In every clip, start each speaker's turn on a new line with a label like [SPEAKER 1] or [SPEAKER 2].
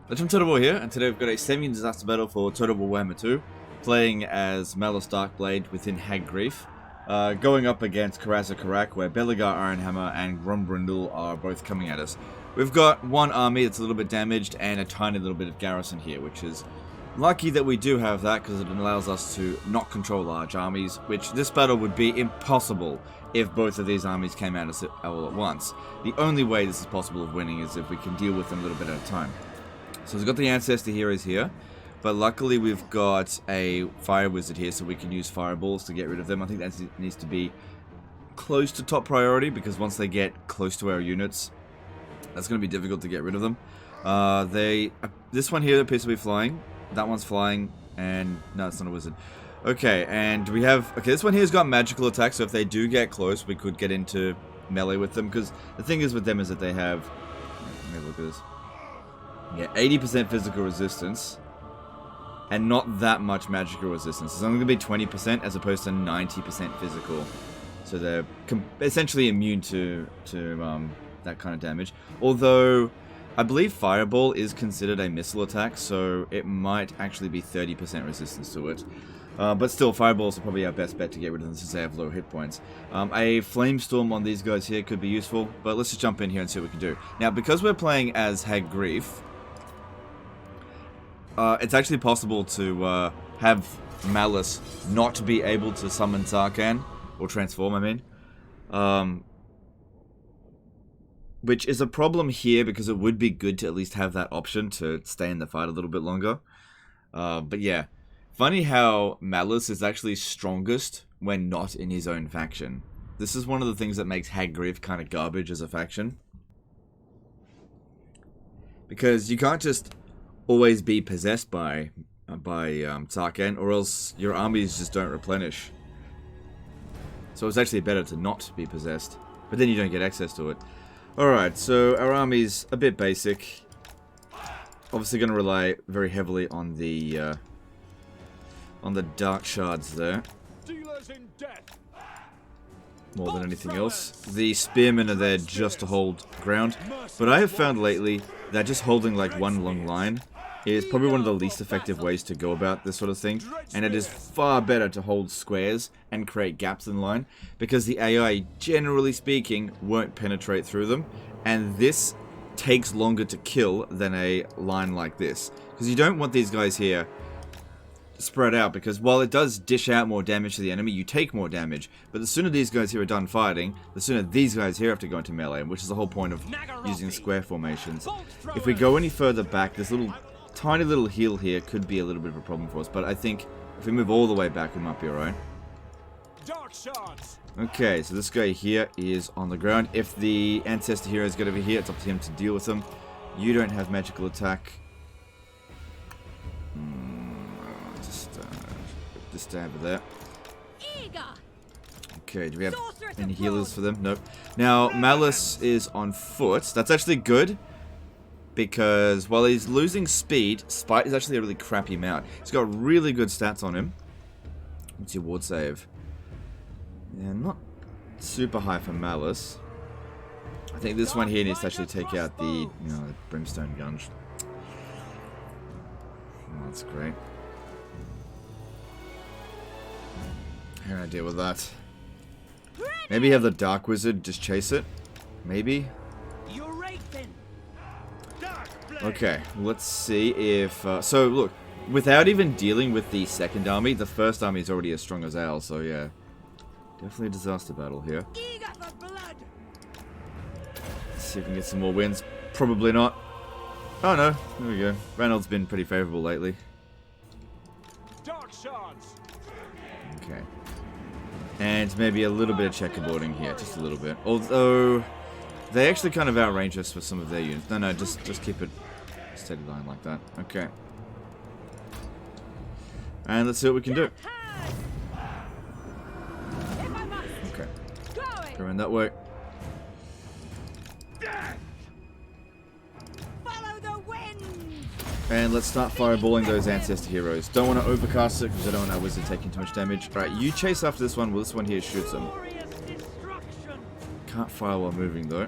[SPEAKER 1] Legend Total War here, and today we've got a semi-disaster battle for Total War Warhammer 2, playing as Malus Darkblade within Hag Grief, going up against Karaza Karak, where Belegar Ironhammer and Grombrindal are both coming at us. We've got one army that's a little bit damaged, and a tiny little bit of garrison here, which is lucky that we do have that, because it allows us to not control large armies, which this battle would be impossible if both of these armies came at us all at once. The only way this is possible of winning is if we can deal with them a little bit at a time. So we've got the Ancestor Heroes here, but luckily we've got a Fire Wizard here, so we can use Fireballs to get rid of them. I think that needs to be close to top priority, because once they get close to our units, that's going to be difficult to get rid of them. This one here appears to be flying, that one's flying, and no, it's not a wizard. Okay, and we have, this one here's got magical attack, so if they do get close, we could get into melee with them, because the thing is with them is that they have, let me look at this. Yeah, 80% physical resistance, and not that much magical resistance. It's only going to be 20% as opposed to 90% physical. So they're essentially immune to that kind of damage. Although, I believe Fireball is considered a missile attack, so it might actually be 30% resistance to it. But still, Fireballs are probably our best bet to get rid of them since they have low hit points. A Flamestorm on these guys here could be useful, but let's just jump in here and see what we can do. Now, because we're playing as Hag Grief, it's actually possible to have Malus not be able to summon Sarkhan, or transform, I mean. Which is a problem here, because it would be good to at least have that option to stay in the fight a little bit longer. But yeah, funny how Malus is actually strongest when not in his own faction. This is one of the things that makes Hag Grief kind of garbage as a faction. Because you can't just always be possessed by Sarkhan, or else your armies just don't replenish. So it's actually better to not be possessed, but then you don't get access to it. Alright, so our army's a bit basic. Obviously going to rely very heavily on the dark shards there. More than anything else. The spearmen are there just to hold ground, but I have found lately that just holding like one long line is probably one of the least effective ways to go about this sort of thing, and it is far better to hold squares and create gaps in line, because the AI, generally speaking, won't penetrate through them, and this takes longer to kill than a line like this, because you don't want these guys here spread out, because while it does dish out more damage to the enemy, you take more damage, but the sooner these guys here are done fighting, the sooner these guys here have to go into melee, which is the whole point of using square formations. If we go any further back, this tiny little hill here could be a little bit of a problem for us, but I think if we move all the way back, we might be alright. Okay, so this guy here is on the ground. If the Ancestor Heroes get over here, it's up to him to deal with them. You don't have magical attack. Just stay over there. Okay, do we have any healers for them? Nope. Now, Malus is on foot. That's actually good, because while he's losing speed, Spite is actually a really crappy mount. He's got really good stats on him. What's your ward save? Yeah, not super high for Malus. I think this one here needs to actually take out the, the Brimstone Gunge. Oh, that's great. How can I deal with that? Maybe have the Dark Wizard just chase it? Maybe? Okay, let's see if... so, look, without even dealing with the second army, the first army is already as strong as ours, so yeah. Definitely a disaster battle here. Let's see if we can get some more wins. Probably not. Oh no, there we go. Ranald's been pretty favourable lately. Okay. And maybe a little bit of checkerboarding here, just a little bit. Although, they actually kind of outrange us with some of their units. No, just keep it steady line like that. Okay. And let's see what we can do. Okay. Go around that way. And let's start fireballing those Ancestor Heroes. Don't want to overcast it, because I don't want our Wizard taking too much damage. Alright, you chase after this one. Well, this one here shoots them. Can't fire while moving, though.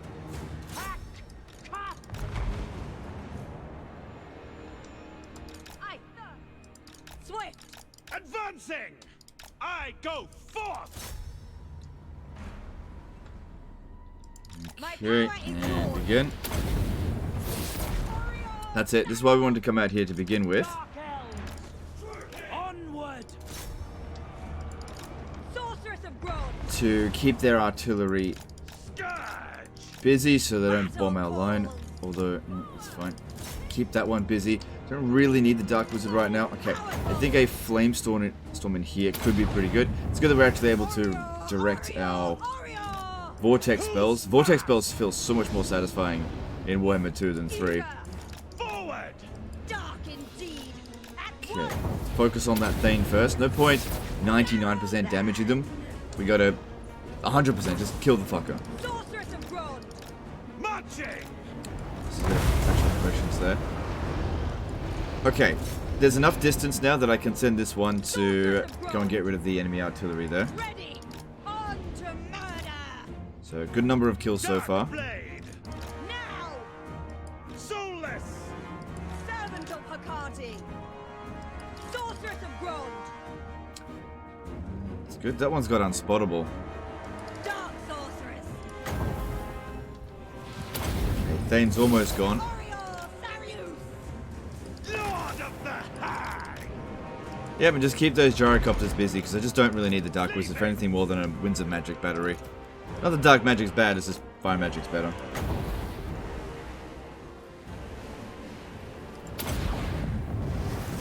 [SPEAKER 2] Swift.
[SPEAKER 3] Advancing! I go forth!
[SPEAKER 1] Okay, and begin. That's it. This is why we wanted to come out here to begin with.
[SPEAKER 3] Onward!
[SPEAKER 2] Sorceress of Grombrindal.
[SPEAKER 1] To keep their artillery busy so they don't bomb our line. Although, it's fine. Keep that one busy. Don't really need the Dark Wizard right now. Okay, I think a Flame Storm in here could be pretty good. It's good that we're actually able to direct our Vortex spells. Vortex spells feel so much more satisfying in Warhammer 2 than 3.
[SPEAKER 3] Forward!
[SPEAKER 2] Dark indeed.
[SPEAKER 1] Okay, focus on that Thane first. No point 99% damaging them. We gotta 100% just kill the fucker.
[SPEAKER 2] Sorceress of Grombrindal.
[SPEAKER 3] Marching!
[SPEAKER 1] So actually questions there. Okay, there's enough distance now that I can send this one to go and get rid of the enemy artillery there.
[SPEAKER 2] Ready. On to murder.
[SPEAKER 1] So good number of kills so far.
[SPEAKER 3] Blade!
[SPEAKER 2] Now.
[SPEAKER 3] Soulless!
[SPEAKER 2] Servant of Hakati. Sorceress of Grombrindal.
[SPEAKER 1] It's good. That one's got unspottable.
[SPEAKER 2] Dark sorceress.
[SPEAKER 1] Okay, Thane's almost gone.
[SPEAKER 3] Lord of the High!
[SPEAKER 1] Yeah, but just keep those gyrocopters busy because I just don't really need the Dark Wizard for anything more than a Winds of Magic battery. Not that Dark Magic's bad, it's just Fire Magic's better.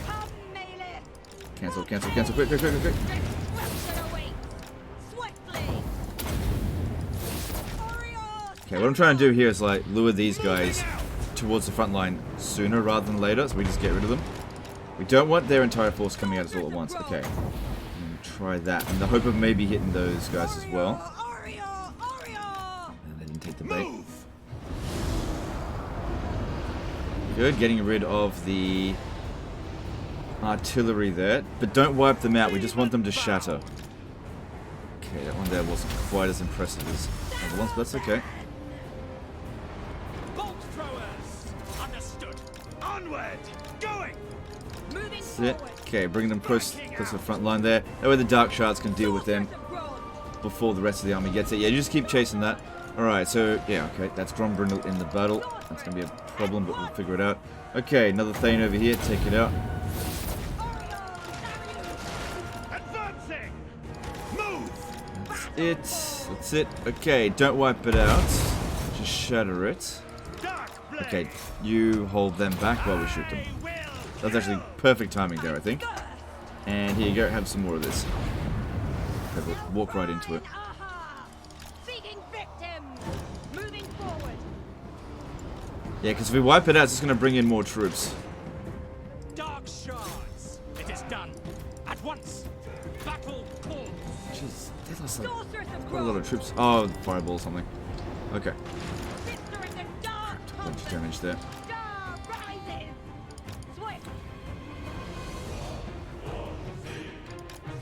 [SPEAKER 2] Come, Malus.
[SPEAKER 1] Cancel, cancel, cancel, quick, quick, quick, quick, quick.
[SPEAKER 2] Destruction awaits. Swiftly.
[SPEAKER 1] Okay, what I'm trying to do here is like lure these guys towards the front line sooner rather than later, so we just get rid of them. We don't want their entire force coming at us all at once. Okay, try that, in the hope of maybe hitting those guys as well. And they didn't take the bait. Good, getting rid of the artillery there, but don't wipe them out. We just want them to shatter. Okay, that one there wasn't quite as impressive as other ones, but that's okay.
[SPEAKER 3] Bolt throwers! Understood! Onward! Going!
[SPEAKER 2] Moving
[SPEAKER 1] That's it.
[SPEAKER 2] forward.
[SPEAKER 1] Okay, bring them close to the front line there. That way the Dark Shards can deal with them before the rest of the army gets it. Yeah, you just keep chasing that. Alright, so, yeah, okay, that's Grombrindal in the battle. That's going to be a problem, but we'll figure it out. Okay, another Thane over here, take it out.
[SPEAKER 3] Advancing! Move!
[SPEAKER 1] That's it. Okay, don't wipe it out. Just shatter it.
[SPEAKER 3] Dark blade!
[SPEAKER 1] Okay, you hold them back while we shoot them.
[SPEAKER 3] I will
[SPEAKER 1] That's actually perfect timing there, I think. And here you go, have some more of this. Okay, we'll walk right into it.
[SPEAKER 2] Seeking victim. Moving forward.
[SPEAKER 1] Yeah, because if we wipe it out, it's just going to bring in more troops.
[SPEAKER 3] Dark shards! It is done! At once! Battle calls!
[SPEAKER 1] Jeez, they lost like
[SPEAKER 2] Sorceress of
[SPEAKER 1] quite a lot of troops. Oh, fireball or something. Okay,
[SPEAKER 2] Sister in the dark.
[SPEAKER 1] a bunch of damage there.
[SPEAKER 2] Star rises. Swift.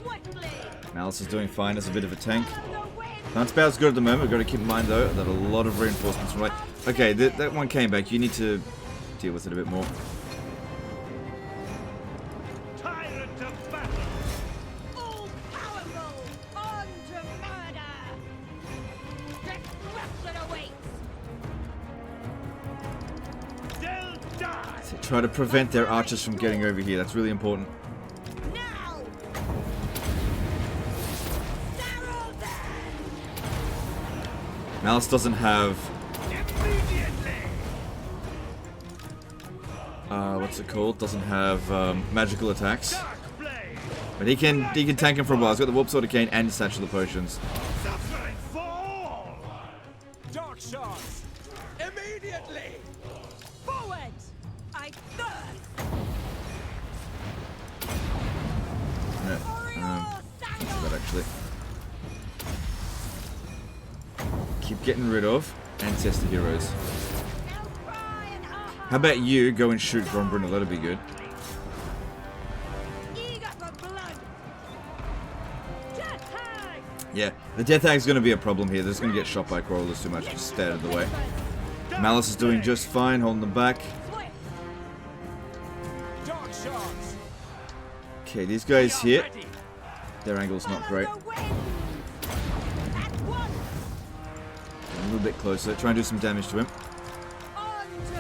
[SPEAKER 2] Swiftly.
[SPEAKER 1] Malus is doing fine as a bit of a tank.
[SPEAKER 2] Follow the wind.
[SPEAKER 1] Not about as good at the moment. We've got to keep in mind though that a lot of reinforcements from right. Okay, that one came back. You need to deal with it a bit more.
[SPEAKER 3] Tyrant of battle!
[SPEAKER 2] All powerful. On to murder. Destruction awaits.
[SPEAKER 3] They'll die!
[SPEAKER 1] So try to prevent their archers from getting over here. That's really important.
[SPEAKER 2] Now. Sarrow them.
[SPEAKER 1] Malus doesn't have
[SPEAKER 3] Immediately!
[SPEAKER 1] what's it called? Doesn't have magical attacks,
[SPEAKER 3] Dark blade!
[SPEAKER 1] but he can tank him for a while. He's got the Warp Sword of Cain and Satchel of Potions.
[SPEAKER 3] Suffering for all! Dark shards! Immediately!
[SPEAKER 2] Forward. I thirst.
[SPEAKER 1] No, cancel that actually. Keep getting rid of Ancestor Heroes. How about you go and shoot Grombrindal? That'll be good.
[SPEAKER 2] Eager for blood. Death hag.
[SPEAKER 1] Yeah, the Death Hag's going to be a problem here. They're just going to get shot by crawlers too much. Just stay out of the way. Malus is doing just fine, holding them back.
[SPEAKER 2] Swift.
[SPEAKER 3] Dark shards!
[SPEAKER 1] Okay, these guys
[SPEAKER 3] We are
[SPEAKER 1] here,
[SPEAKER 3] ready.
[SPEAKER 1] their angle's not great.
[SPEAKER 2] Follow the wind. At once.
[SPEAKER 1] A little bit closer, try and do some damage to him.
[SPEAKER 2] On to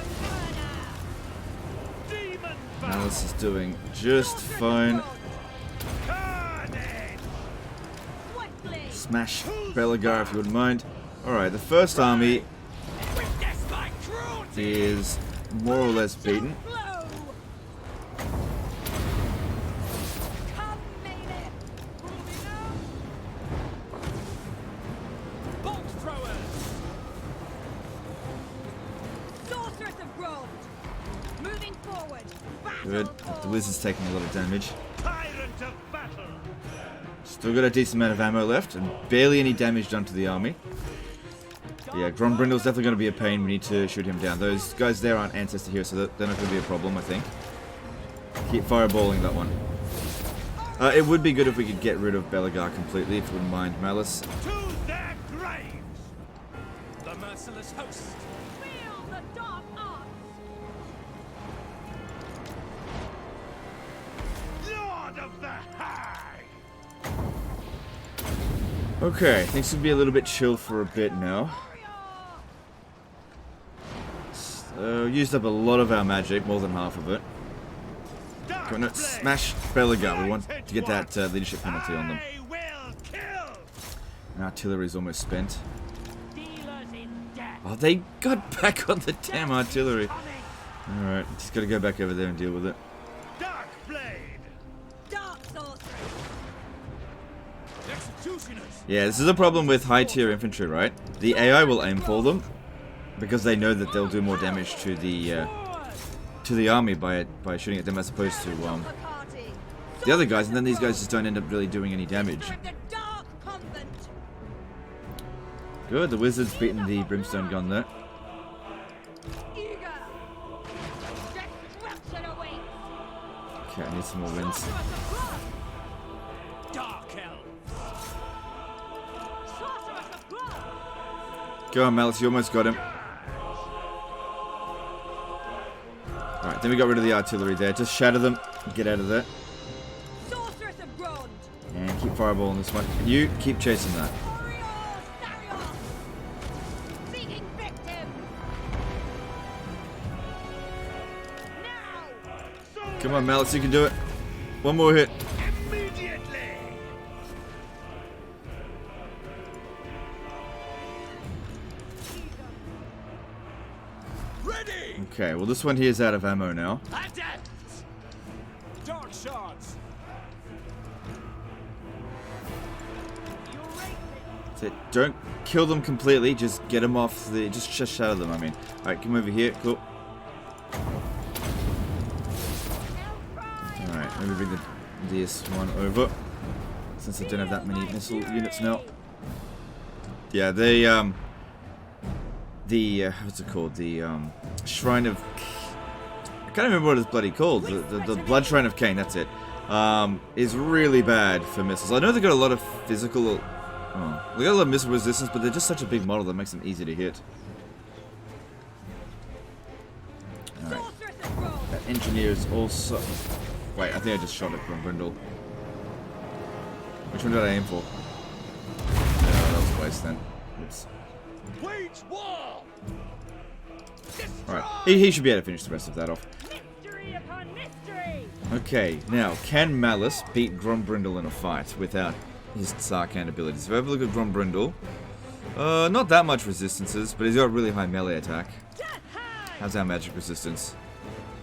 [SPEAKER 2] murder.
[SPEAKER 3] Demon
[SPEAKER 1] Malus is doing just fine.
[SPEAKER 3] carnage.
[SPEAKER 2] Swiftly.
[SPEAKER 1] Smash Belegar if you wouldn't mind. Alright, the first army
[SPEAKER 3] Witness my cruelty.
[SPEAKER 1] is more or less beaten.
[SPEAKER 2] Blow. Come, melee.
[SPEAKER 3] Bolt throwers.
[SPEAKER 2] Sorceress of Grombrindal. Moving forward. Battle
[SPEAKER 1] Good.
[SPEAKER 2] call.
[SPEAKER 1] The wizard's taking a lot of damage.
[SPEAKER 3] Tyrant of battle.
[SPEAKER 1] Still got a decent amount of ammo left, and barely any damage done to the army. Yeah, Grombrindal's definitely going to be a pain. We need to shoot him down. Those guys there aren't ancestor here, so they're not going to be a problem, I think. Keep fireballing that one. It would be good if we could get rid of Belegar completely, if you wouldn't mind, Malus.
[SPEAKER 3] To their graves. The merciless host.
[SPEAKER 2] Feel the dark arts.
[SPEAKER 3] Lord of the High.
[SPEAKER 1] Okay, things should be a little bit chill for a bit now. Used up a lot of our magic, more than half of it.
[SPEAKER 3] Dark
[SPEAKER 1] Come on,
[SPEAKER 3] blade.
[SPEAKER 1] smash Belegar. We want to get that leadership penalty on them.
[SPEAKER 3] I will kill.
[SPEAKER 1] And artillery's almost spent.
[SPEAKER 3] Dealers in death.
[SPEAKER 1] Oh, they got back on the damn artillery.
[SPEAKER 3] Coming.
[SPEAKER 1] Alright, just gotta go back over there and deal with it.
[SPEAKER 3] Dark blade.
[SPEAKER 2] Dark sorceress.
[SPEAKER 3] Executioners.
[SPEAKER 1] Yeah, this is a problem with high tier infantry, right? The AI will aim for them because they know that they'll do more damage to the army by shooting at them as opposed to
[SPEAKER 2] The party.
[SPEAKER 1] the other guys, and then these guys just don't end up really doing any damage.
[SPEAKER 2] Sorcerer of the Dark Convent.
[SPEAKER 1] Good, the wizard's beaten the brimstone gun there.
[SPEAKER 2] Eager. Destruction awaits.
[SPEAKER 1] Okay, I need some more wins.
[SPEAKER 2] Sorceress of blood.
[SPEAKER 3] Dark elf.
[SPEAKER 2] Sorceress of blood.
[SPEAKER 1] Go on, Malus, you almost got him. Alright, then we got rid of the artillery there. Just shatter them, get out of there.
[SPEAKER 2] Sorceress of Grombrindal.
[SPEAKER 1] And keep fireballing this one. You keep chasing that.
[SPEAKER 2] Warrior Starion. Seeking victim. Now.
[SPEAKER 1] Come on, Malus, you can do it. One more hit.
[SPEAKER 3] Immediately. Ready.
[SPEAKER 1] Okay, well this one here is out of ammo now.
[SPEAKER 3] Adept. Dark shards.
[SPEAKER 1] That's it. Don't kill them completely, just get them off the... Just shatter them, I mean. Alright, come over here. Cool. Alright, let me bring this one over. Since I don't have that many missile units now. Yeah, they, what's it called? The, Shrine of... I can't remember what it's bloody called. The Blood Shrine of Cain, that's it. Is really bad for missiles. I know they got a lot of physical... Oh, they got a lot of missile resistance, but they're just such a big model that makes them easy to hit. Alright.
[SPEAKER 2] Sorceress of Grombrindal.
[SPEAKER 1] That engineer is also... Wait, I think I just shot at Grombrindal. Which one did I aim for? No, that was a waste then. Oops.
[SPEAKER 3] Wage war.
[SPEAKER 1] Alright, he should be able to finish the rest of that off.
[SPEAKER 2] Mystery upon mystery.
[SPEAKER 1] Okay, now, can Malus beat Grombrindal in a fight without his Sarkhan abilities? If I have a look at Grombrindal, not that much resistances, but he's got really high melee attack.
[SPEAKER 2] Death high.
[SPEAKER 1] How's our magic resistance?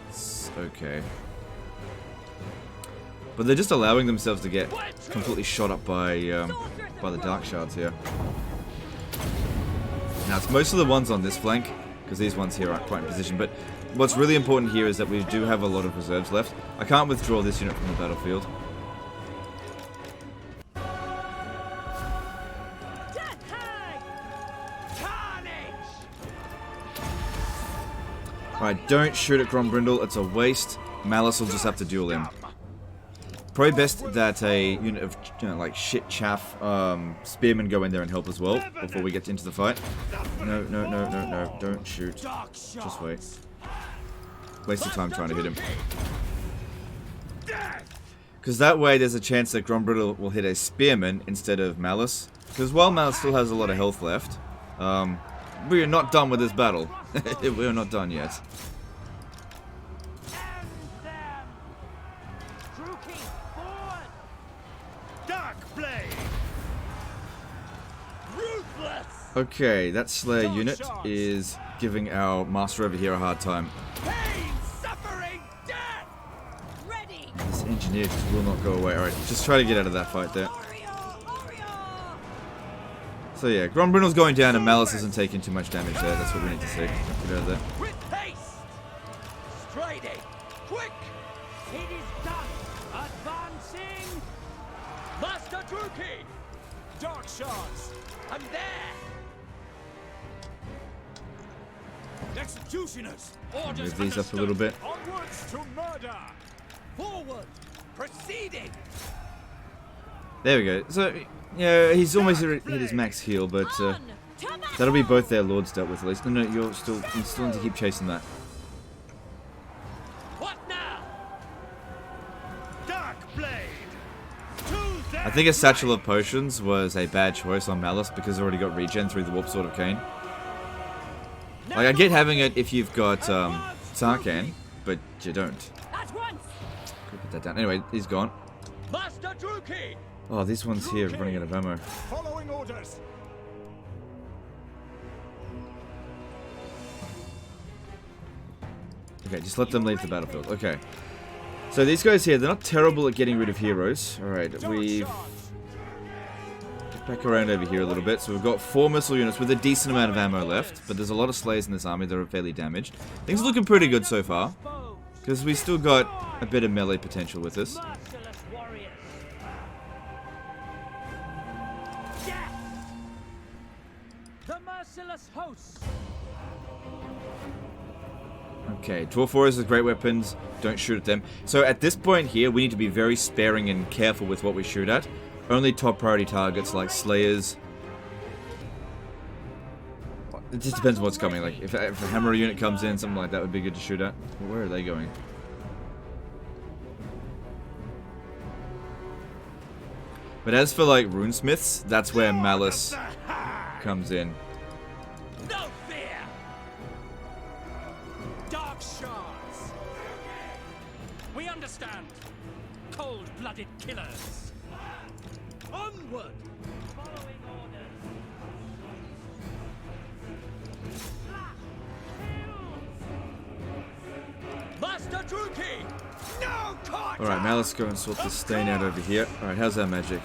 [SPEAKER 1] It's okay. But they're just allowing themselves to get completely shot up by the Dark Shards here. Now, it's most of the ones on this flank, because these ones here aren't quite in position, but what's really important here is that we do have a lot of reserves left. I can't withdraw this unit from the battlefield.
[SPEAKER 2] Death high.
[SPEAKER 3] Carnage.
[SPEAKER 1] Alright, don't shoot at Grombrindal, it's a waste. Malus will just have to duel him. Probably best that a unit of, like, shit chaff spearmen go in there and help as well, before we get into the fight. No, no, no, no, no, don't shoot.
[SPEAKER 3] Dark shards.
[SPEAKER 1] Just wait. Waste of time trying to hit him.
[SPEAKER 3] Death.
[SPEAKER 1] Because that way there's a chance that Grombrindal will hit a Spearman instead of Malus. Because while Malus still has a lot of health left, we are not done with this battle. We are not done yet. Okay, that Slayer unit is giving our master over here a hard time.
[SPEAKER 3] Pain, suffering, death.
[SPEAKER 2] Ready.
[SPEAKER 1] This engineer just will not go away. Alright, just try to get out of that fight there. So yeah, Grombrindal's going down and Malus isn't taking too much damage there. That's what we need to see. Get out of there.
[SPEAKER 3] With haste. Striding. Quick.
[SPEAKER 2] It is done. Advancing.
[SPEAKER 3] Master Druki. Dark shards. I'm there. Executioners. Orders
[SPEAKER 1] Move these up a little bit.
[SPEAKER 3] Onwards to murder. Forward. Proceeding.
[SPEAKER 1] There we go. So, yeah, he's almost hit his max heal, but that'll be both their lords dealt with at least. No, you still need to keep chasing that.
[SPEAKER 3] What now? Dark blade.
[SPEAKER 1] I think a Satchel of Potions was a bad choice on Malus because it's already got regen through the Warp Sword of Cain. Like, I get having it if you've got Sarkhan, but you don't.
[SPEAKER 2] At once.
[SPEAKER 1] Could put that down. Anyway, he's gone.
[SPEAKER 3] Master Druki.
[SPEAKER 1] Oh, these ones here are running out of ammo.
[SPEAKER 3] Following orders.
[SPEAKER 1] Okay, just let them leave the battlefield. Okay. So these guys here, they're not terrible at getting rid of heroes. Alright, we've... Get back around over here a little bit. So we've got 4 missile units with a decent amount of ammo left, but there's a lot of Slayers in this army that are fairly damaged. Things are looking pretty good so far, because we still got a bit of melee potential with this.
[SPEAKER 2] Merciless warriors. Death. The merciless hosts.
[SPEAKER 1] Okay, Dwarf Warriors with great weapons, don't shoot at them. So at this point here, we need to be very sparing and careful with what we shoot at. Only top priority targets like Slayers. It just depends on what's coming. Like, if a Hammer unit comes in, something like that would be good to shoot at. Where are they going? But as for like runesmiths, that's where Malus comes in.
[SPEAKER 3] No fear. Dark shards. We understand. Cold-blooded killers. Onward.
[SPEAKER 2] Following orders.
[SPEAKER 3] Master Druki. No court.
[SPEAKER 1] Alright, now let's go and sort this stain out over here. Alright, how's that magic?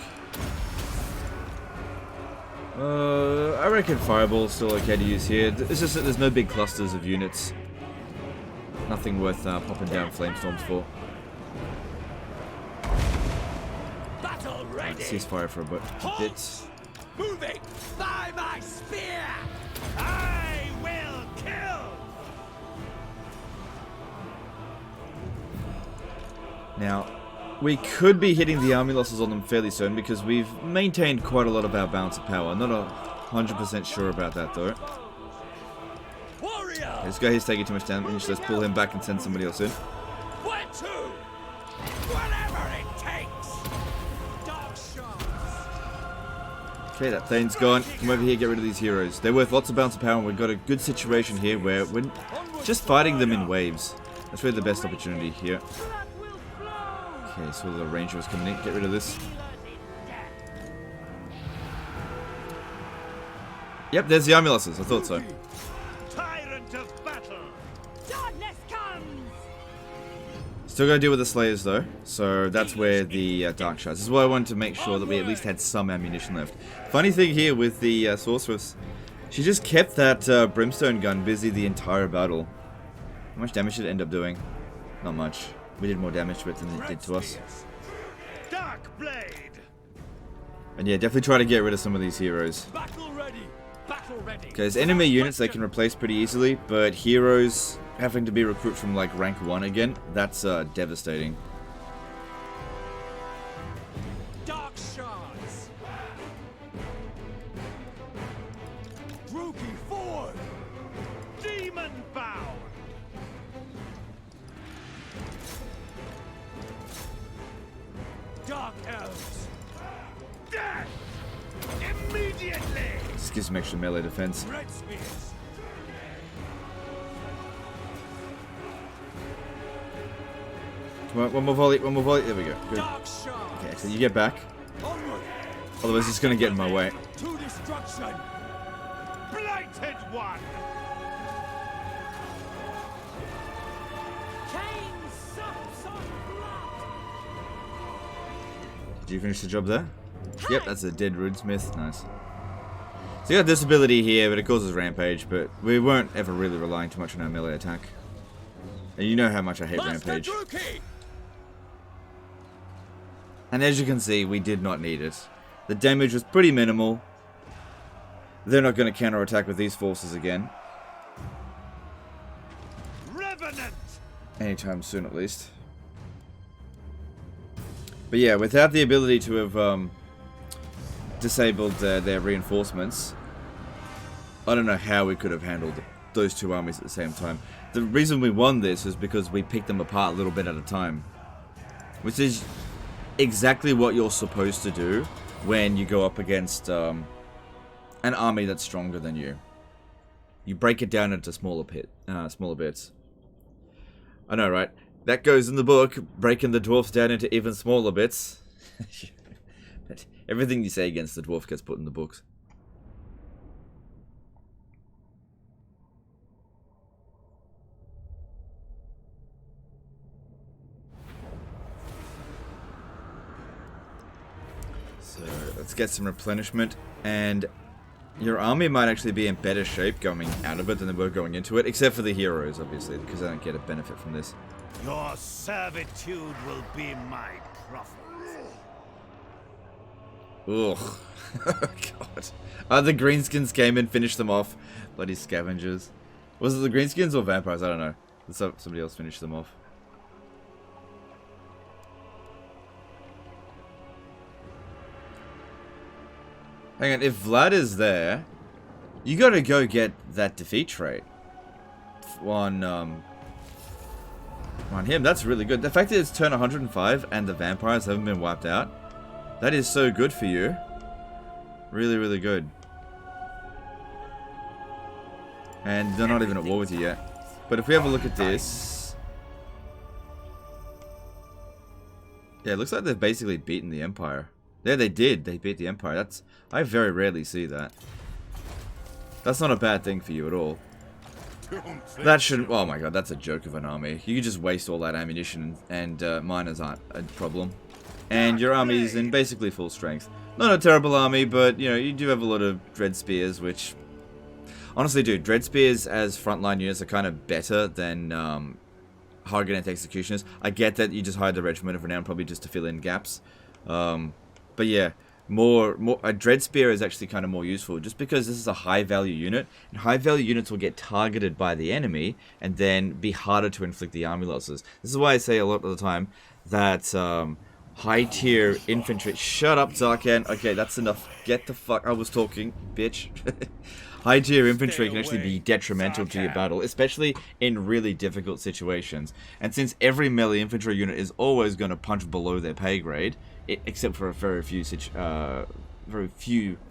[SPEAKER 1] I reckon Fireball's still okay to use here. It's just that there's no big clusters of units. Nothing worth popping down Flamestorms for.
[SPEAKER 3] Battle ready.
[SPEAKER 1] Ceasefire for a bit.
[SPEAKER 3] Moving by my spear. I will kill.
[SPEAKER 1] Now, we could be hitting the army losses on them fairly soon because we've maintained quite a lot of our balance of power. Not 100% sure about that though.
[SPEAKER 3] Warrior.
[SPEAKER 1] This guy here's taking too much damage. Let's pull him back and send somebody else in.
[SPEAKER 3] Where to? Whatever it takes. Dark shards.
[SPEAKER 1] Okay, that Thane's gone. Come over here, get rid of these heroes. They're worth lots of balance of power and we've got a good situation here where we're just fighting them in waves. That's really the best opportunity here.
[SPEAKER 2] Blood will flow.
[SPEAKER 1] Okay, so the ranger was coming in. Get rid of this.
[SPEAKER 2] Healers in death.
[SPEAKER 1] Yep, there's the army losses. I thought so.
[SPEAKER 3] Tyrant of battle.
[SPEAKER 2] Darkness comes.
[SPEAKER 1] Still gotta deal with the Slayers though, so that's where the Dark Shards. This is why I wanted to make sure that we at least had some ammunition left. Funny thing here with the Sorceress, she just kept that Brimstone gun busy the entire battle. How much damage did it end up doing? Not much. We did more damage to it than it did to us.
[SPEAKER 3] Dark blade.
[SPEAKER 1] And yeah, definitely try to get rid of some of these heroes.
[SPEAKER 3] Battle ready. Battle ready.
[SPEAKER 1] Because enemy units they can replace pretty easily, but heroes having to be recruited from like rank 1 again, that's devastating.
[SPEAKER 3] Dark shards. Druki forward. Demon bound.
[SPEAKER 1] gives some extra melee defense.
[SPEAKER 3] Red spears.
[SPEAKER 1] Come on, one more volley, one more volley. There we go. Good.
[SPEAKER 3] Dark shards.
[SPEAKER 1] Okay, so you get back.
[SPEAKER 3] Onward.
[SPEAKER 1] Otherwise, it's going to get in my way.
[SPEAKER 3] To destruction. Blighted one.
[SPEAKER 2] Cain sucks on blood.
[SPEAKER 1] Did you finish the job there? Yep, that's a dead Rudesmith. Nice. So you got this ability here, but it causes rampage, but we weren't ever really relying too much on our melee attack. And you know how much I hate rampage. And as you can see, we did not need it. The damage was pretty minimal. They're not going to counterattack with these forces again.
[SPEAKER 3] Revenant.
[SPEAKER 1] Anytime soon, at least. But yeah, without the ability to have disabled their reinforcements, I don't know how we could have handled those two armies at the same time. The reason we won this is because we picked them apart a little bit at a time. Which is exactly what you're supposed to do when you go up against an army that's stronger than you. You break it down into smaller bits. I know, right? That goes in the book, breaking the dwarfs down into even smaller bits. But everything you say against the dwarf gets put in the books. So let's get some replenishment, and your army might actually be in better shape going out of it than they were going into it, except for the heroes, obviously, because they don't get a benefit from this.
[SPEAKER 3] Your servitude will be my profit.
[SPEAKER 1] Ugh. God. The greenskins came and finished them off. Bloody scavengers. Was it the greenskins or vampires? I don't know. Somebody else finished them off. Hang on, if Vlad is there, you gotta go get that defeat trait on him. That's really good. The fact that it's turn 105 and the vampires haven't been wiped out, that is so good for you. Really, really good. And they're not even at war with you yet. But if we have a look at this, yeah, it looks like they've basically beaten the Empire. Yeah, they did. They beat the Empire. I very rarely see that. That's not a bad thing for you at all. That shouldn't... Oh my god, that's a joke of an army. You just waste all that ammunition, and miners aren't a problem. And your army's in basically full strength. Not a terrible army, but, you know, you do have a lot of Dread Spears, which... Honestly, dude, Dread Spears as frontline units are kind of better than Hargoneth Executioners. I get that you just hired the regiment for now, probably just to fill in gaps. But yeah, a Dread Spear is actually kind of more useful, just because this is a high value unit, and high value units will get targeted by the enemy, and then be harder to inflict the army losses. This is why I say a lot of the time that high tier infantry... Shut up, Zarkan. Okay, that's enough. Get the fuck... I was talking, bitch. High tier infantry can actually be detrimental to your battle, especially in really difficult situations. And since every melee infantry unit is always going to punch below their pay grade, except for very few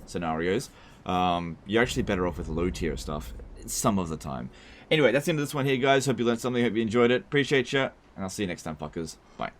[SPEAKER 1] scenarios, you're actually better off with low tier stuff some of the time. Anyway, that's the end of this one here, guys. Hope you learned something. Hope you enjoyed it. Appreciate you, and I'll see you next time, fuckers. Bye.